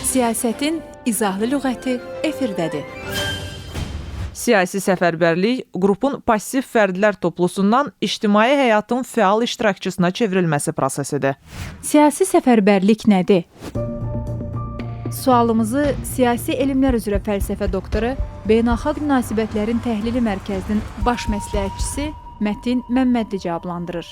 Siyasətin izahlı lüğəti efirdədir. Siyasi səfərbərlik qrupun passiv fərdlər toplusundan ictimai həyatın fəal iştirakçısına çevrilməsi prosesidir. Siyasi səfərbərlik nədir? Sualımızı Siyasi Elmlər üzrə fəlsəfə doktoru, Beynəlxalq Münasibətlərin Təhlili Mərkəzinin baş məsləhətçisi Mətin Məmmədli cavablandırır.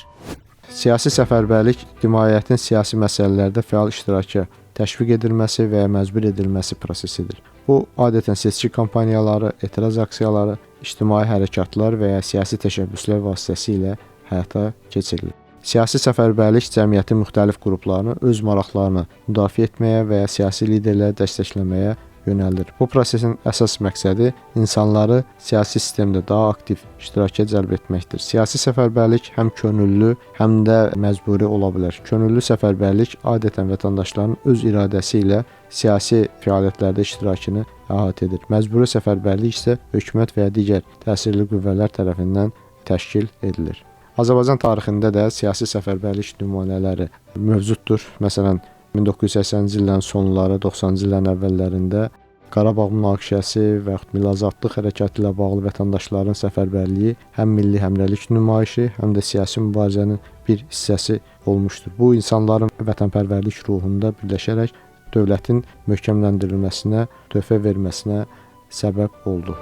Siyasi səfərbərlik ictimaiyyətin siyasi məsələlərdə fəal iştirakı təşviq edilməsi və ya məcbur edilməsi prosesidir. Bu, adətən seçki kampaniyaları, etiraz aksiyaları, ictimai hərəkatlar və ya siyasi təşəbbüslər vasitəsilə həyata keçirilir. Siyasi səfərbərlik cəmiyyətin müxtəlif qruplarını öz maraqlarını müdafiə etməyə və ya siyasi liderləri dəstəkləməyə yönəldir. Bu prosesin əsas məqsədi insanları siyasi sistemdə daha aktiv iştiraka cəlb etməkdir. Siyasi səfərbərlik həm könüllü, həm də məcburi ola bilər. Könüllü səfərbərlik adətən vətəndaşların öz iradəsi ilə siyasi fəaliyyətlərdə iştirakını əhatə edir. Məcburi səfərbərlik isə hökumət və ya digər təsirli qüvvələr tərəfindən təşkil edilir. Azərbaycan tarixində də siyasi səfərbərlik nümunələri mövcuddur. Məsələn, 1980-ci illərin sonları, 90-cı illərin əvvəllərində Qarabağ münaqişəsi və yaxud Milli Azadlıq hərəkatı ilə bağlı vətəndaşların səfərbərliyi həm milli həmrəylik nümayişi, həm də siyasi mübarizənin bir hissəsi olmuşdur. Bu, insanların vətənpərvərlik ruhunda birləşərək dövlətin möhkəmləndirilməsinə, töhfə verməsinə səbəb oldu.